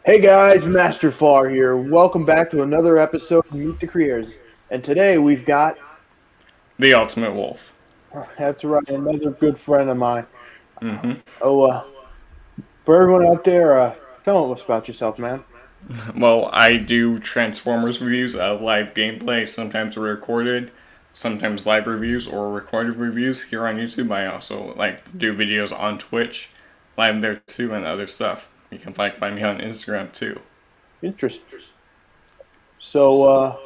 Hey guys, Master Far here. Welcome back to another episode of Meet the Creators. And today we've got, The Ultimate Wolf. that's right, another good friend of mine. hmm Oh, for everyone out there, tell us about yourself, man. Well, I do Transformers reviews, live gameplay, sometimes recorded, sometimes live reviews or recorded reviews here on YouTube. I also like do videos on Twitch, live there too, and other stuff. You can find me on Instagram too. Interesting. So,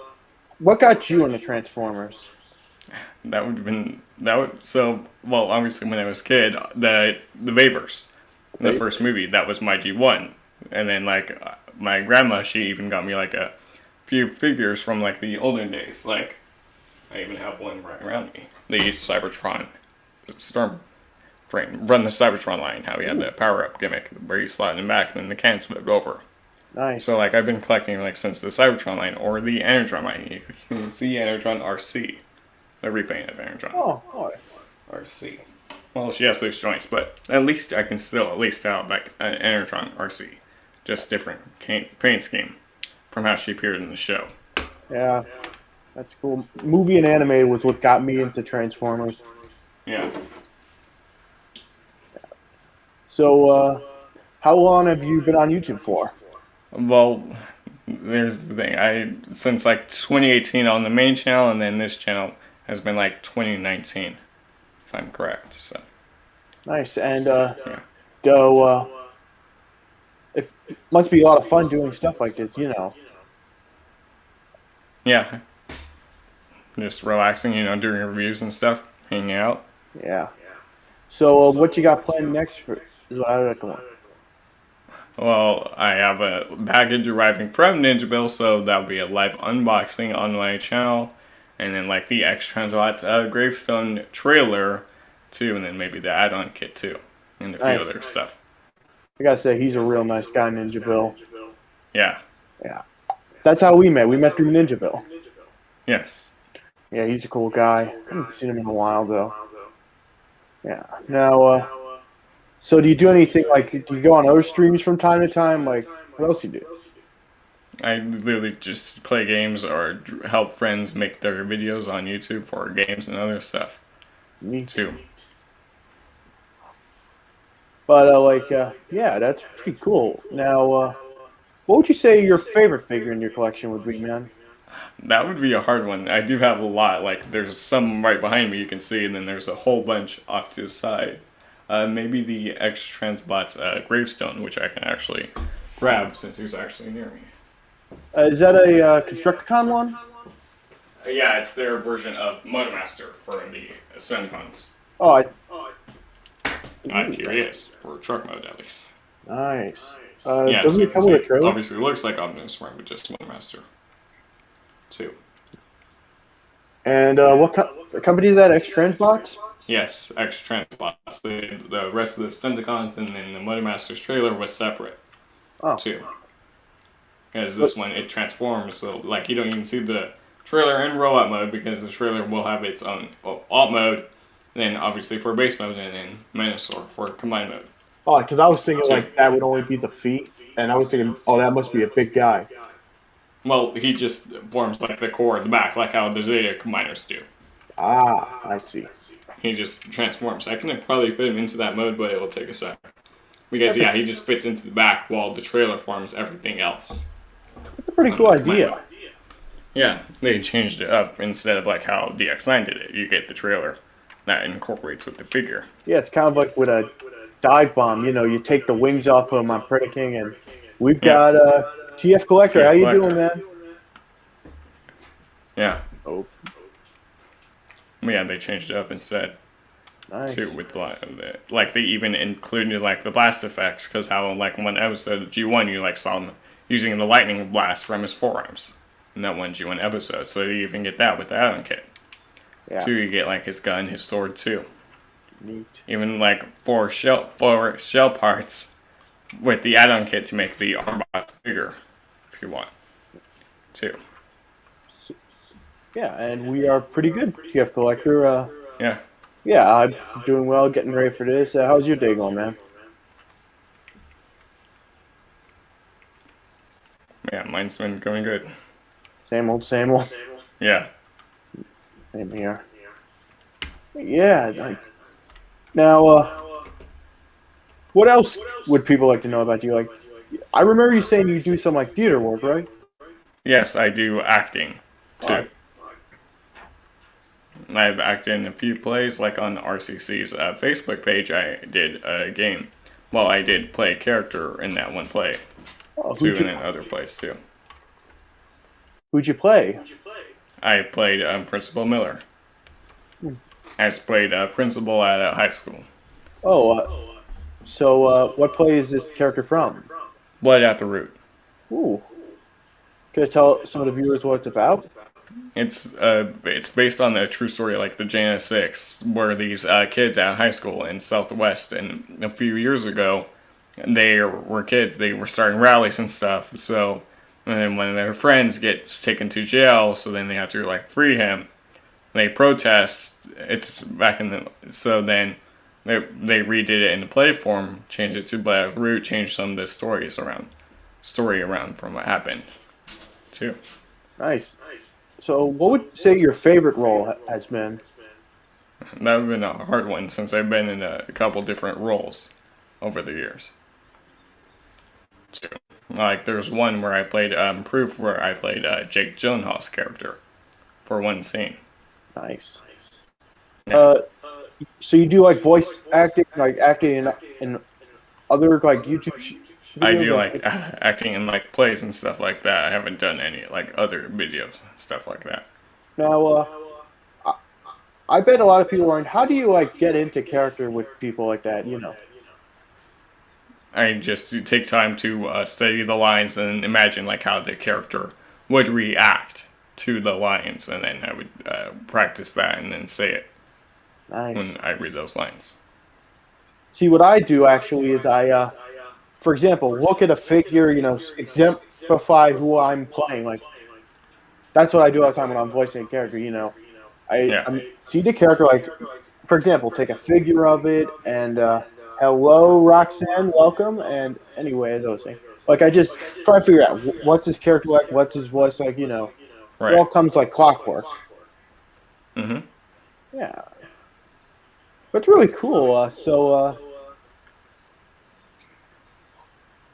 what got you into Transformers? That would have been that would so well. Obviously, when I was a kid, the Wavers, the Favor? first movie, that was my G1, and then my grandma, she even got me like a few figures from like the olden days. Like I even have one right around me. The Cybertron Storm frame, run the Cybertron line. How he had the power up gimmick where you slide in the back and then the cans flipped over. So Nice. like I've been collecting like since the Cybertron line or the Energon line. You can see Energon RC, the repaint of Energon. Oh, RC. Well, she has those joints, but at least I can still at least tell like an Energon RC. Just different paint scheme from how she appeared in the show. yeah, that's cool. Movie and animated was what got me into Transformers. Yeah. So, how long have you been on YouTube for? Well, there's the thing. I since like 2018 on the main channel, and then this channel has been like 2019, if I'm correct. So Nice. And, yeah, though, it must be a lot of fun doing stuff like this. yeah, just relaxing, doing reviews and stuff, hanging out. Yeah. So, what you got planned next for is what I recommend. Well, I have a package arriving from Ninja Bill, so that'll be a live unboxing on my channel, and then like the X Translots Gravestone trailer too, and then maybe the add-on kit too, and a few Nice. other stuff. I gotta say, he's a real nice guy, Ninja Bill. Yeah. Yeah. That's how we met. We met through Ninja Bill. Yes. Yeah, he's a cool guy. I haven't seen him in a while though. Yeah. Now, so do you do anything like? Do you go on other streams from time to time? Like, what else do you do? I literally just play games or help friends make their videos on YouTube for games and other stuff Neat. too. But yeah, that's pretty cool. Now, what would you say your favorite figure in your collection would be, man? That would be a hard one. I do have a lot. Like there's some right behind me you can see, and then there's a whole bunch off to the side. Maybe the X Transbots gravestone, which I can actually grab since he's actually near me. Is that a Constructicon one? Yeah, it's their version of Motormaster for the Suncons. Oh, Here he is for truck mode at least. nice. Yeah, Doesn't so you it can come with see. a trailer? Obviously, it looks like Optimus Prime, but just Motormaster too. And what company is that? X Transbots? Yes, X Transbots. The rest of the Stunticons and then the Motormaster's trailer was separate Oh, too. Because but this one it transforms, so like you don't even see the trailer in robot mode because the trailer will have its own alt mode, then obviously for base mode, and then Menasor for combined mode oh, because I was thinking too. like that would only be the feet, and I was thinking, oh, that must be a big guy. Well, he just forms like the core at the back, like how the Zeta combiners do. Ah, I see. He just transforms. I can probably fit him into that mode, but it will take a sec. Because That's a yeah, he just fits into the back while the trailer forms everything else that's a pretty on cool the combined mode. idea. Yeah, they changed it up instead of like how DX9 did it. You get the trailer that incorporates with the figure. Yeah, it's kind of like with a dive bomb. You take the wings off of my Predaking, and we've Yeah, got TF Collector. How TF you doing, Collector. man? Yeah, Oh, yeah, they changed it up instead too nice. with like they even included like the blast effects because how like one episode of G1 you like saw him using the lightning blast from his forearms in that one G1 episode. So you even get that with the add-on kit. Yeah, Two, you get like his gun, his sword too. neat. Even like for shell parts with the add-on kit to make the armbot bigger if you want too. Yeah, and we are pretty good, TF Collector. Yeah. Yeah, I'm doing well, getting ready for this. How's your day going, man? Yeah, mine's been going good. Same old, same old. Yeah. Same here. Yeah. Now, what else would people like to know about you? Like, I remember you saying you do some like theater work, right? Yes, I do acting too. I've acted in a few plays, like on RCC's Facebook page. I did a game. Well, I did play a character in that one play Oh, too, and in other plays too. who'd you play? I played Principal Miller. I played principal at a high school. Oh, so what play is this character from? Blood at the Root. Ooh. Can I tell some of the viewers what it's about? It's based on a true story like the Jana Six, where these kids at high school in Southwest, and a few years ago, they were kids. They were starting rallies and stuff. So, and then one of their friends gets taken to jail, so then they have to like free him. They protest. It's back in the so then they redid it in the play form, changed it to Black Root, changed some of the story around from what happened, too. Nice. So, what would you say your favorite role has been? That would have been a hard one since I've been in a couple different roles over the years. Too. Like there's one where I played Proof, where I played Jake Gyllenhaal's character for one scene. Nice. Yeah. So you do like voice acting, like acting in other like YouTube videos? I do like acting in like plays and stuff like that. I haven't done any like other videos and stuff like that. Now, I bet a lot of people are wondering, how do you like get into character with people like that? You know. I just take time to study the lines and imagine like how the character would react to the lines, and then I would practice that and then say it Nice. when I read those lines. See, what I do actually is for example, look at a figure, exemplify who I'm playing. Like, that's what I do all the time when I'm voicing a character, I see the character, like, for example, take a figure of it and, hello, Roxanne, welcome, and anyway, those things. Like, I just try to figure out what's this character like, what's his voice like, Right. It all comes like clockwork. Mm-hmm. Yeah. But it's really cool.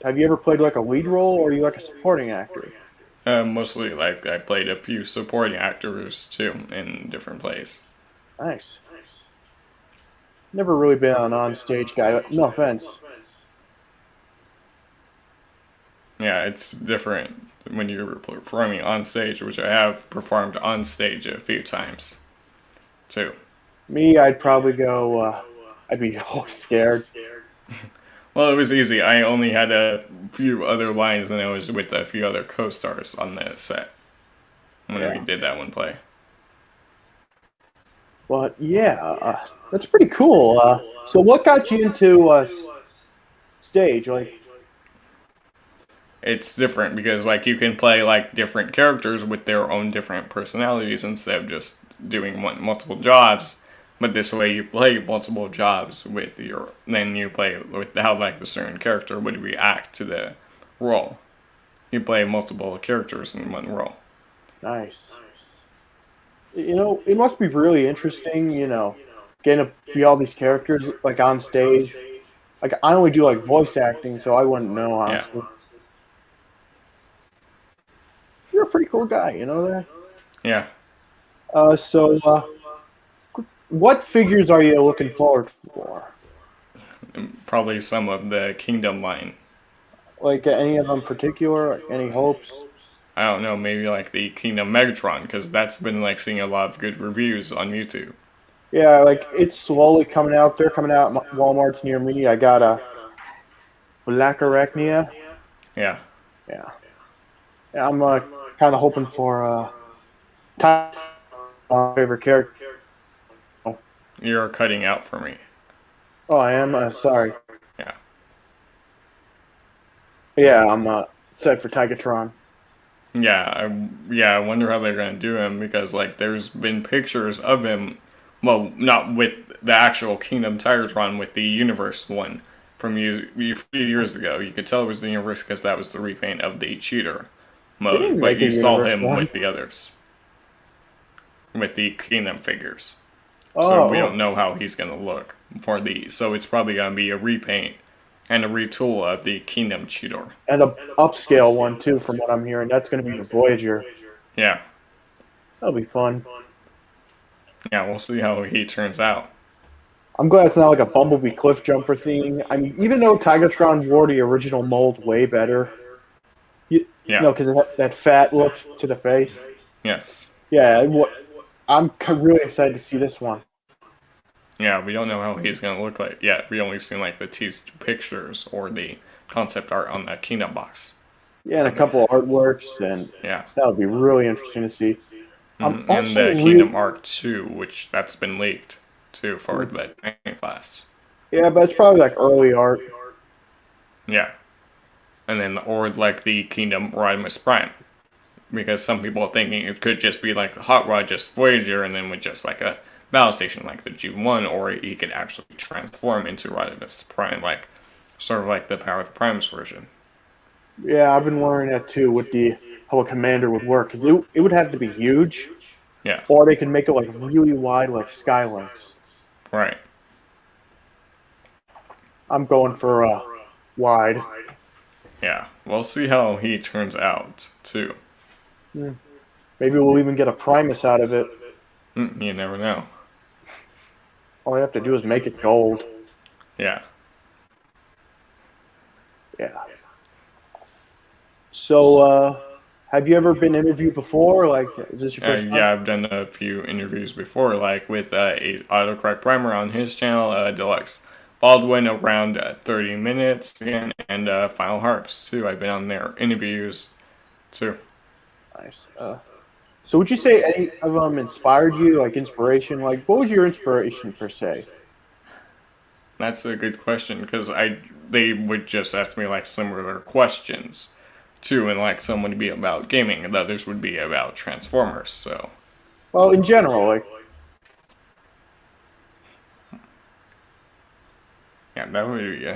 Have you ever played like a lead role, or are you like a supporting actor? Mostly like I played a few supporting actors too in different plays. Nice. Never really been an on-stage guy. No offense. Yeah, it's different when you're performing on stage, which I have performed on stage a few times too. Me, I'd probably go. I'd be scared. Well, it was easy. I only had a few other lines, and I was with a few other co-stars on the set when we did that one play. But yeah, that's pretty cool. So, what got you into stage? Like, It's different because like you can play like different characters with their own different personalities instead of just doing multiple jobs. But this way you play multiple jobs with then you play with how like the certain character would react to the role. You play multiple characters in one role. nice. It must be really interesting. Getting to be all these characters like on stage. Like, I only do like voice acting, so I wouldn't know honestly. You're a pretty cool guy, you know that? Yeah. What figures are you looking forward for? Probably some of the Kingdom line. Like, any of them particular? Any hopes? I don't know, maybe like the Kingdom Megatron, because that's been like seeing a lot of good reviews on YouTube. Yeah, like, it's slowly coming out. They're coming out at Walmart's near me. I got a Black Arachnia. Yeah. Yeah. I'm kind of hoping for my favorite character. You're cutting out for me. Oh, I am? Sorry. Yeah. Yeah, I'm set for Tigatron. I wonder how they're gonna do him because like there's been pictures of him, well, not with the actual Kingdom Tigatron, with the Universe one from a few years ago. You could tell it was the Universe because that was the repaint of the Cheater. They didn't mode, but make a you saw universe him one. with the others, with the Kingdom figures. So Oh, we don't oh, know how he's gonna look for the. So it's probably gonna be a repaint and a retool of the Kingdom Cheetor. and a upscale one too, from what I'm hearing. That's going to be the Voyager. Yeah, That'll be fun. yeah, we'll see how he turns out. I'm glad it's not like a Bumblebee cliff jumper thing. I mean, even though Tigatron wore the original mold way better, you Yeah, know, because that fat look to the face. yes. Yeah, I'm really excited to see this one. Yeah, we don't know how he's gonna look like yet. We only seen like the teased pictures or the concept art on the Kingdom box. Yeah, and a couple of artworks, and Yeah, that would be really interesting to see. I'm and also the really, Kingdom Arc 2, which that's been leaked too for the training class. yeah, but it's probably like early art. Yeah, and then or like the Kingdom Rodimus Prime, because some people are thinking it could just be like the Hot Rod, just Voyager, and then with just like a battle station like the G1, or he could actually transform into Rodimus Prime, like sort of like the Power of the Primes version. Yeah, I've been wondering that too. With the how a commander would work, 'cause it would have to be huge, Yeah, or they can make it like really wide, like Skylinks. right. I'm going for wide. Yeah, we'll see how he turns out too. Maybe we'll even get a Primus out of it. You never know. All you have to do is make it gold. Yeah. Yeah. So, have you ever been interviewed before? Like, is this your first time? Yeah, I've done a few interviews before, like with a autocorrect primer on his channel, Deluxe Baldwin, around 30 minutes again, and Final Harps too. I've been on their interviews too. Nice. So, would you say any of them inspired you? Like inspiration? Like, what was your inspiration per se? That's a good question because they would just ask me like similar questions too, and like some would be about gaming, and others would be about Transformers. So Well, in general, like, yeah, that would be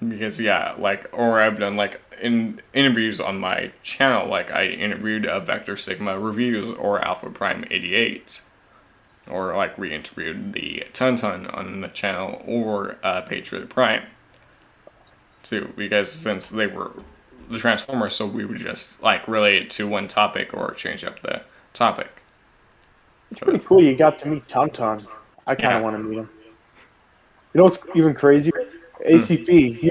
because yeah, like or I've done like in interviews on my channel, like I interviewed Vector Sigma Reviews or Alpha Prime 88, or like we interviewed the Ton on the channel or Patriot Prime too, because since they were the Transformers, so we would just like relate it to one topic or change up the topic. it's pretty cool. You got to meet Tauntaun. I kind Yeah. of want to meet him. You know what's even crazier? ACP.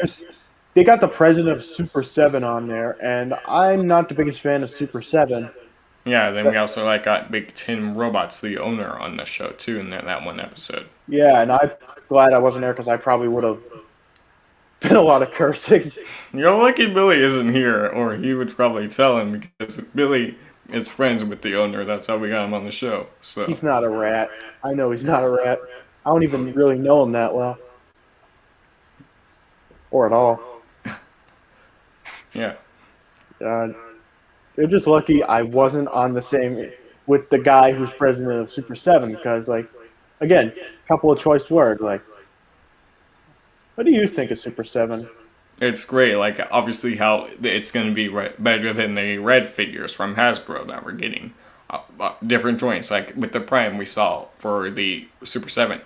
They got the president of Super 7 on there, and I'm not the biggest fan of Super 7. Yeah, then we also like got Big Tim Robots, the owner, on the show too in that one episode. Yeah, and I'm glad I wasn't there because I probably would have been a lot of cursing. You're lucky Billy isn't here, or he would probably tell him because Billy is friends with the owner. That's how we got him on the show. So He's not a rat. I know he's not a rat. I don't even really know him that well. Or at all. yeah, They're just lucky I wasn't on the same with the guy who's president of Super 7 because, like, again, couple of choice words. Like, what do you think of Super 7? it's great. Like obviously how it's going to be better than the red figures from Hasbro that we're getting. Different joints, like with the Prime we saw for the Super 7.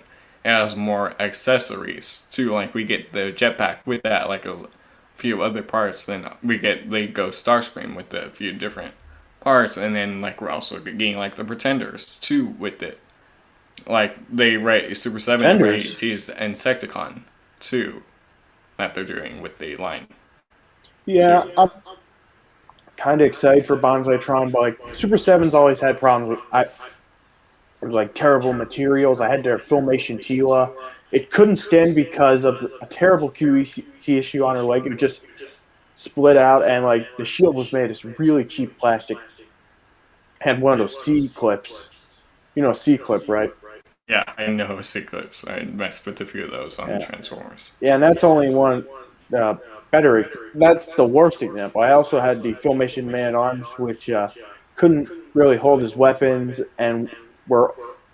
It has more accessories too. Like we get the jetpack with that, like a few other parts. Then we get the Ghost Starscream with a few different parts, and then like we're also getting like the Pretenders too with it. Like they Super 7 Pretenders? teased Insecticon too that they're doing with the line. Yeah, I'm kind of excited for Bonsaitron, but like Super 7's always had problems with it was like terrible materials. I had their Filmation Tila. It couldn't stand because of a terrible QEC issue on her leg. It would just split out, and like the shield was made of this really cheap plastic. Had one of those C clips. You know, C clip, right? Yeah, I know Cyclops. I messed with a few of those on Yeah. Transformers. Yeah, and that's only one better. That's the worst example. I also had the Filmation Man at Arms, which couldn't really hold his weapons, and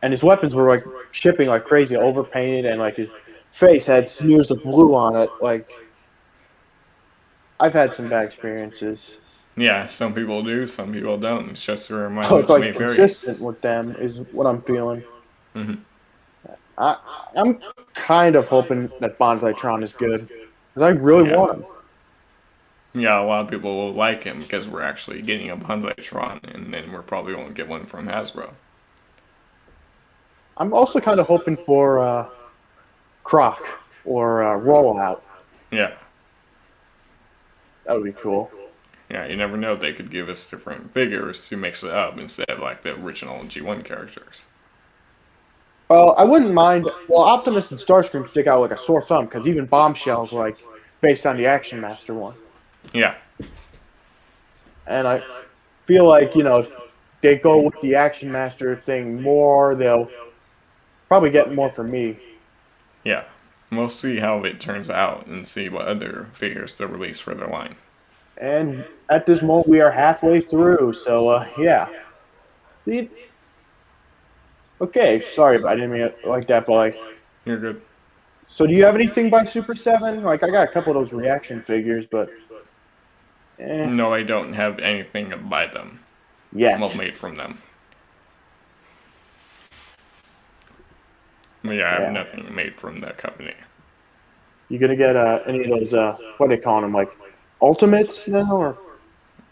his weapons were like shipping like crazy, overpainted, and like his face had smears of blue on it. Like, I've had some bad experiences. Yeah, some people do, some people don't. It's just a So it's reminder may like vary. consistent with them is what I'm feeling. Hmm. I I'm kind of hoping that Bonsai is good because I really Yeah. want him. Yeah, a lot of people will like him because we're actually getting a Banzai-tron, and then we're probably won't get one from Hasbro. I'm also kind of hoping for Croc or Rollout. Yeah. That would be cool. Yeah, you never know. They could give us different figures to mix it up instead of like the original G1 characters. Well, I wouldn't mind. Well, Optimus and Starscream stick out like a sore thumb because even Bombshell's like based on the Action Master one, Yeah. and I feel like if they go with the Action Master thing more, they'll probably get more from me. Yeah. We'll see how it turns out and see what other figures they'll release for their line. And at this moment, we are halfway through, so yeah. See, okay, sorry, but I didn't mean it like that, but like, You're good. so do you have anything by Super 7? Like, I got a couple of those reaction figures, but No, I don't have anything by them. Well, yet. made from them. But yeah, I have Yeah. nothing made from that company. You gonna get any of those, what are they calling them, like, Ultimates now, or?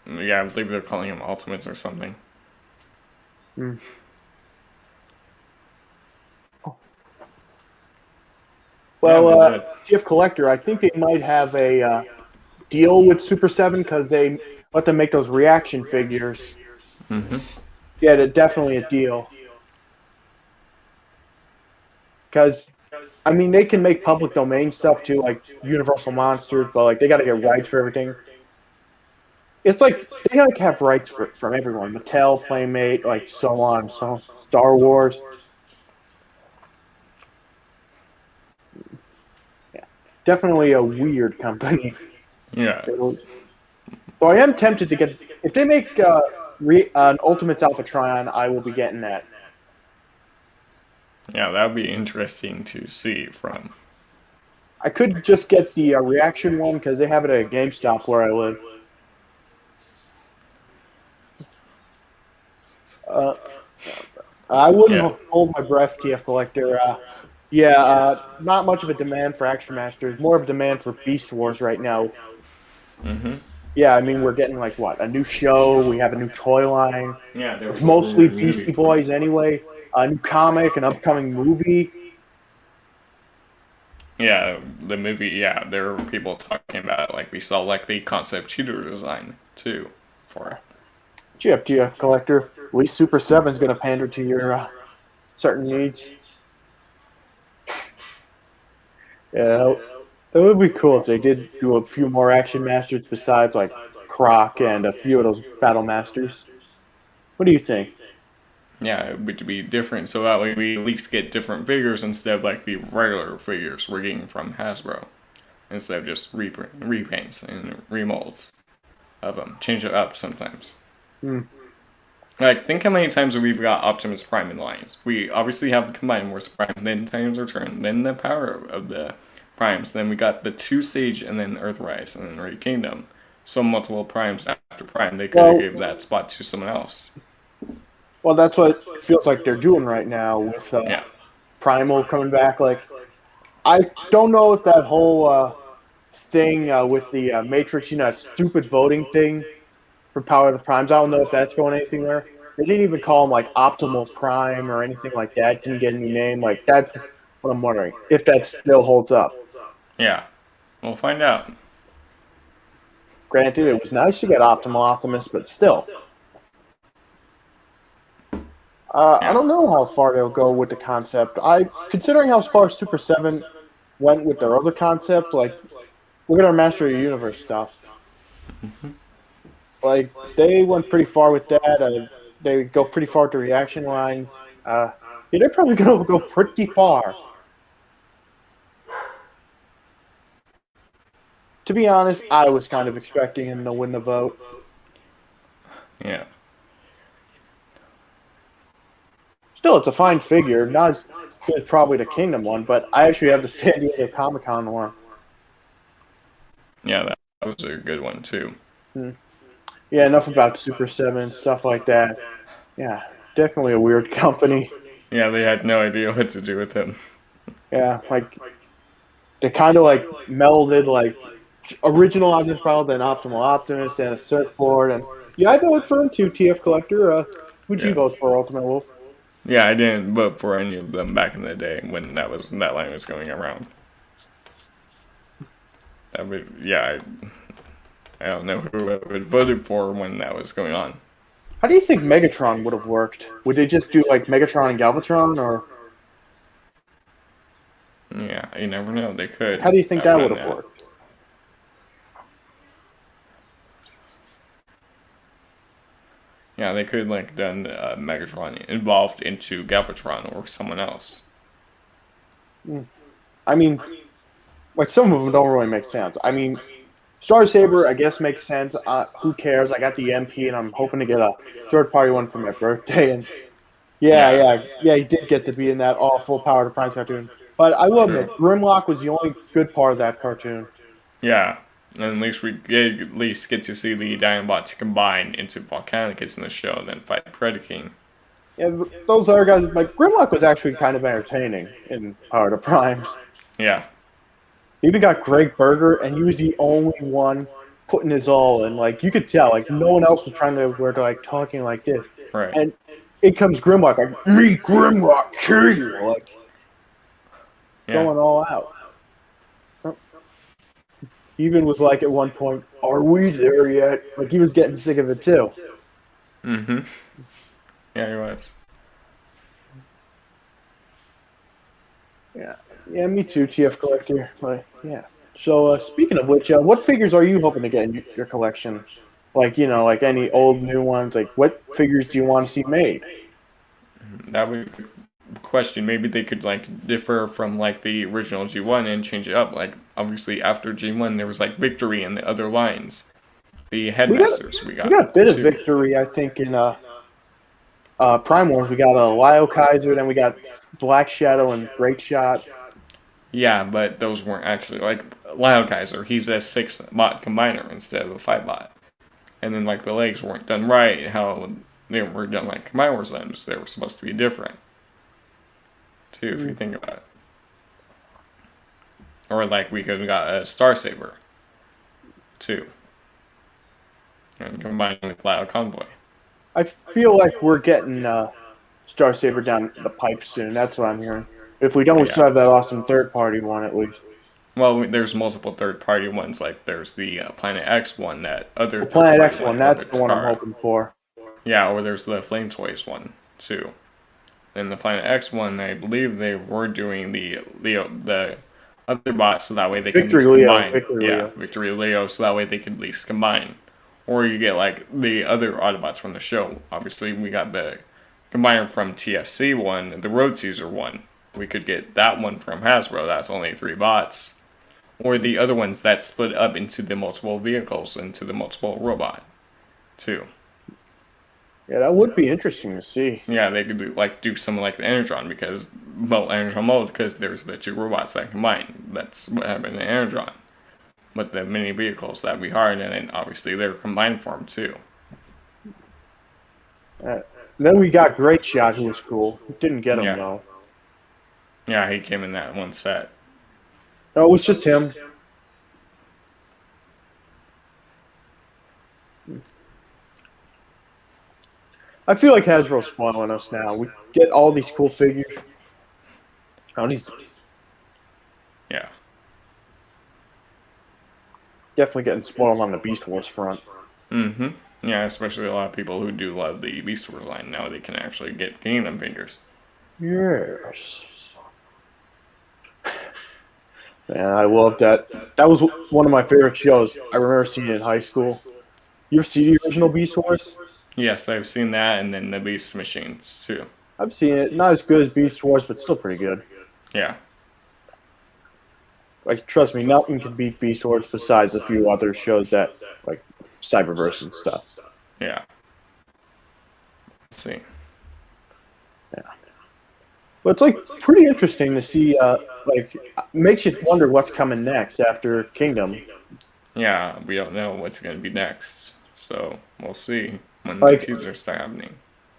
Yeah, I believe they're calling them Ultimates or something. Hmm. Well, Yeah, but GF Collector, I think they might have a deal with Super 7 because they let them make those reaction figures. Mm-hmm. Yeah, definitely a deal. Because, I mean, they can make public domain stuff too, like Universal Monsters, but like they got to get rights for everything. It's like they like have rights from everyone, Mattel, Playmate, like so on, so Star Wars. Yeah, definitely a weird company. Yeah. So I am tempted to get if they make an Ultimates Alpha Trion, I will be getting that. Yeah, that would be interesting to see from. I could just get the reaction one because they have it at GameStop where I live. Uh, I wouldn't Yeah. hold my breath, TF Collector. Yeah, not much of a demand for Action Masters. More of a demand for Beast Wars right now. Mm-hmm. Yeah, I mean we're getting like what a new show. We have a new toy line. Yeah, there It's was a mostly rumored Beastie movie. Boys anyway. A new comic, an upcoming movie. Yeah, the movie. Yeah, there were people talking about it. Like we saw like the concept cheater design too for it. GF Collector. At least Super 7's going to pander to your certain needs. Yeah, it would be cool if they did do a few more Action Masters besides like Croc and a few of those Battle Masters. What do you think? Yeah, it would be different, so that way we at least get different figures instead of like the regular figures we're getting from Hasbro, instead of just repaints and remolds of them. Change it up sometimes. Hmm. Like, think how many times we've got Optimus Prime in lines. We obviously have the Combined Wars Prime, then Titan's Return, then the Power of the Primes, then we got the 2 Sage, and then Earthrise, and then Ray Kingdom. So multiple Primes after Prime, they could have gave that spot to someone else. Well, that's what it feels like they're doing right now with Yeah. Primal coming back. Like, I don't know if that whole thing with the Matrix, that stupid voting thing for Power of the Primes, I don't know if that's going anywhere. They didn't even call him like Optimal Prime or anything like that. Didn't get any name. Like, that's what I'm wondering if that still holds up. Yeah. We'll find out. Granted, it was nice to get Optimal Optimus, but still. I don't know how far they'll go with the concept. Considering how far Super 7 went with their other concept, like, look at our Master of the Universe stuff. Like, they went pretty far with that. They go pretty far with the reaction lines. Yeah, they're probably going to go pretty far. To be honest, I was kind of expecting him to win the vote. Yeah. Still, it's a fine figure. Not as good as probably the Kingdom one, but I actually have the San Diego Comic-Con one. Yeah, that was a good one, too. Yeah, Yeah, enough about Super 7, stuff like that. Yeah, definitely a weird company. Yeah, they had no idea what to do with him. Yeah, like they kind of like melded like original Optimus Prime, then Optimal Optimus, and a surfboard. And yeah, I voted for him too, TF Collector. Who'd you Yeah. vote for, Ultimate Wolf? Yeah, I didn't vote for any of them back in the day when that line was going around. That would, yeah, I don't know who I would voted for when that was going on. How do you think Megatron would have worked? Would they just do like Megatron and Galvatron, or Yeah, you never know. They could how do you think have that would done have that. worked? Yeah, they could like done Megatron involved into Galvatron or someone else. I mean, like some of them don't really make sense. I mean, Star Saber, I guess, makes sense. Who cares? I got the MP, and I'm hoping to get a third-party one for my birthday. And Yeah, yeah, he did get to be in that awful Power to Prime cartoon. But I will admit, true. Grimlock was the only good part of that cartoon. Yeah, and at least we get, at least get to see the Dinobots combine into Volcanicus in the show and then fight Predaking. Yeah, those other guys, like Grimlock was actually kind of entertaining in Power to Prime. Yeah, He even got Greg Berger, and he was the only one putting his all in. Like you could tell, like no one else was trying to work like talking like this. right. And it comes Grimlock, like me, Grimlock, kill you, like Yeah. going all out. He even was like at one point, "Are we there yet?" Like he was getting sick of it too. Mm-hmm. Yeah, he was. Yeah, yeah, me too, TF Collector. But yeah. So speaking of which, what figures are you hoping to get in your collection? Like like any old, new ones. Like what figures do you want to see made? That would be a question. Maybe they could like differ from like the original G1 and change it up. Like obviously after G1 there was like Victory and the other lines. The headmasters we got. We got a bit of too. victory, I think, in Prime Wars. We got a Lyle Kaiser, then we got Black Shadow and Great Shot. Yeah, but those weren't actually like Lyle Kaiser. He's a 6-bot combiner instead of a 5-bot. And then like the legs weren't done right. How they were done like Combine Wars limbs. They were supposed to be different. Too, if you think about it. Or like we could have got a Star Saber. Too. And combined with Lyle Convoy. I feel like we're getting Star Saber down the pipe soon. That's what I'm hearing. If we don't, we still have that awesome third-party one at least. Well, there's multiple third-party ones. Like there's the Planet X one that other The Planet third-party X one, that's the one I'm Takara. hoping for. Yeah, or there's the Flame Toys one too. And the Planet X one, I believe they were doing the other bots so that way they can Victory at least Leo, combine. Victory Yeah, Leo. Victory Leo, so that way they could at least combine. Or you get like the other Autobots from the show. Obviously, we got the combiner from TFC one, the Road Caesar one. We could get that one from Hasbro. That's only 3 bots. Or the other ones that split up into the multiple vehicles, into the multiple robot, too. Yeah, that would be interesting to see. Yeah, they could do something like the Energon because Energon mode because there's the 2 robots that combine. That's what happened in Energon. But the mini vehicles that we hired, and then obviously they're combined form too. Then we got Great Shot, who was cool. Didn't get him Yeah. though. Yeah, he came in that one set. No, it was just him. I feel like Hasbro's spoiling us now. We get all these cool figures. All these Yeah, definitely getting spoiled on the Beast Wars front. mm-hmm. Yeah, especially a lot of people who do love the Beast Wars line now they can actually get Kingdom figures. Yes. Man, I love that. That was one of my favorite shows. I remember seeing it in high school. You ever see the original Beast Wars? Yes, I've seen that, and then the Beast Machines too. I've seen it. Not as good as Beast Wars, but still pretty good. Yeah, Like, trust me, nothing can beat Beast Wars besides a few other shows that, like, Cyberverse and stuff. yeah. Let's see. But it's, like, pretty interesting to see, makes you wonder what's coming next after Kingdom. Yeah, we don't know what's going to be next. So we'll see when Like- the teasers start happening.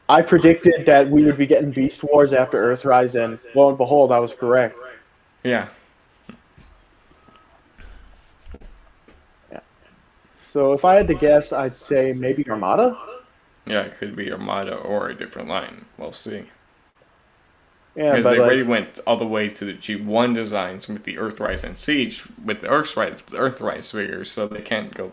I predicted that we would be getting Beast Wars after Earthrise, and lo and behold, I was correct. Yeah. So if I had to guess, I'd say maybe Armada. Yeah, it could be Armada or a different line. We'll see. Yeah, Because but they like, already went all the way to the G1 designs with the Earthrise and Siege with the Earthrise figures, so they can't go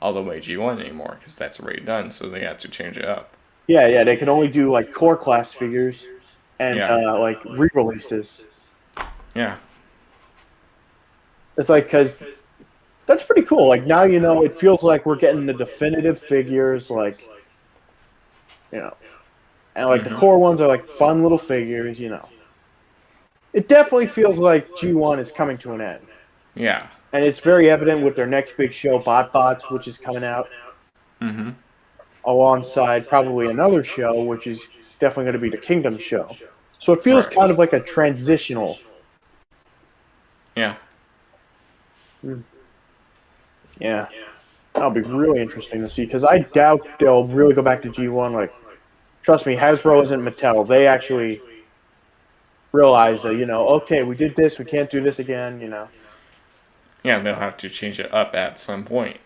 all the way G1 anymore because that's already done. So they have to change it up. yeah, they can only do like core class figures and Yeah. like re-releases. Yeah, It's like because that's pretty cool. Like now, it feels like we're getting the definitive figures, like and like the core ones are like fun little figures. It definitely feels like G1 is coming to an end, yeah. and it's very evident with their next big show, BotBots, which is coming out Mm-hmm. alongside probably another show, which is definitely going to be the Kingdom show. So it feels Right. kind of like a transitional. Yeah. Yeah, that'll be really interesting to see because I doubt they'll really go back to G1. Like, trust me, Hasbro isn't Mattel. They actually realize that okay, we did this, we can't do this again. Yeah, they'll have to change it up at some point.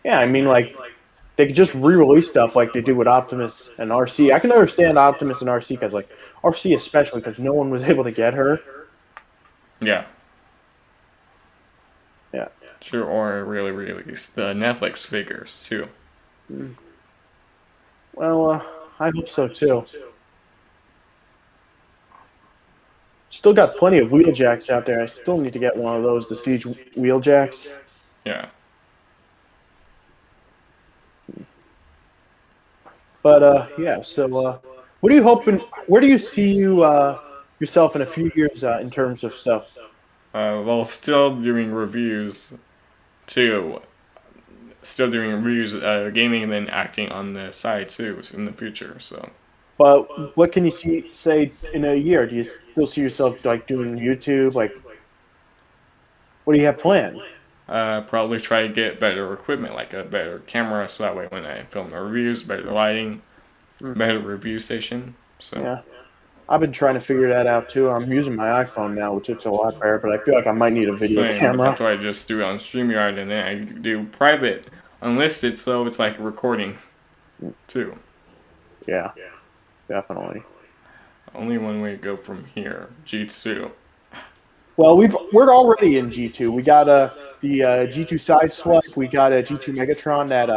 Yeah, I mean like they could just re-release stuff like they do with Optimus and RC. I can understand Optimus and RC because like RC especially because no one was able to get her. Yeah. Yeah. Sure, or really release the Netflix figures too. Well, I hope so too. Still got plenty of Wheeljacks out there. I still need to get one of those, the Siege Wheeljacks. Yeah. But yeah. So, what are you hoping? Where do you see yourself in a few years in terms of stuff? Well, still doing reviews too. Still doing reviews, gaming, and then acting on the side too in the future. So. But what can you say in a year? Do you still see yourself like doing YouTube? Like, what do you have planned? Probably try to get better equipment, like a better camera, so that way when I film the reviews, better lighting, better review station. So. Yeah, I've been trying to figure that out too. I'm using my iPhone now, which looks a lot better, but I feel like I might need a video Same, but camera. that's why I just do it on StreamYard, and then I do private, unlisted, so it's like recording too. Yeah, definitely. Only one way to go from here. G2. Well, we're already in G2. We got the G2 Sideswipe. We got a G2 Megatron. That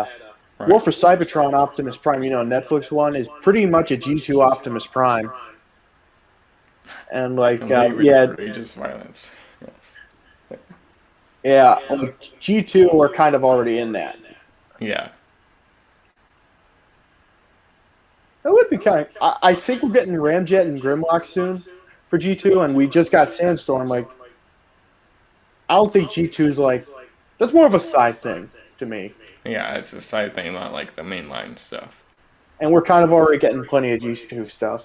Right. War for Cybertron Optimus Prime, Netflix one is pretty much a G2 Optimus Prime. And like Complete with yeah, outrageous violence. Yes. yeah, like G2 we're kind of already in that. Yeah. That would be kind of, I think we're getting Ramjet and Grimlock soon for G2, and we just got Sandstorm. Like, I don't think G2's like, that's more of a side thing to me. Yeah, it's a side thing, not like the mainline stuff. And we're kind of already getting plenty of G2 stuff.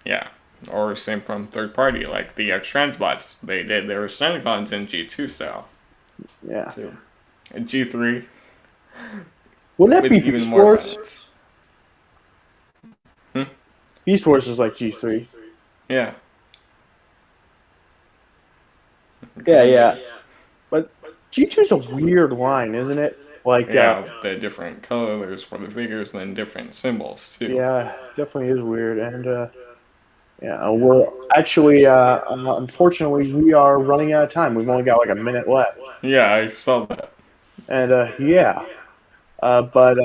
Yeah. Or same from third party, like the Transbots they did. There were Stunticons in G2 style Yeah. too. And G3 Wouldn't that with be even Beast more Wars? violence. Beast Wars is like G3. Yeah. Yeah. But G2's a weird line, isn't it? Like, Yeah, with the different colors for the figures and then different symbols too. yeah, definitely is weird. And yeah, we're actually, unfortunately, we are running out of time. We've only got like a minute left. Yeah, I saw that. And yeah, but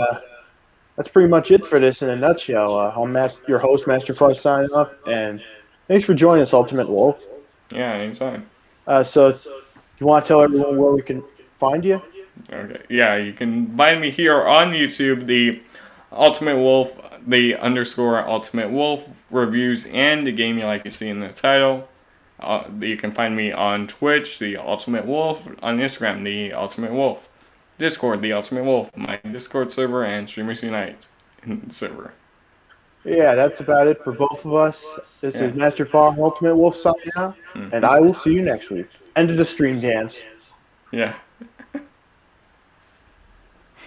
that's pretty much it for this in a nutshell. I'm your host, Master Fuzz, signing off, and thanks for joining us, Ultimate Wolf. Yeah, anytime. So, you want to tell everyone where we can find you? Okay. Yeah, you can find me here on YouTube, the Ultimate Wolf, the _ Ultimate Wolf reviews and the gaming like you see in the title. You can find me on Twitch, the Ultimate Wolf, on Instagram, the Ultimate Wolf, Discord, the Ultimate Wolf, my Discord server, and Streamers Unite server. Yeah, that's about it for both of us. This is Master Farm Ultimate Wolf signing out, and I will see you next week. End of the stream dance. Yeah.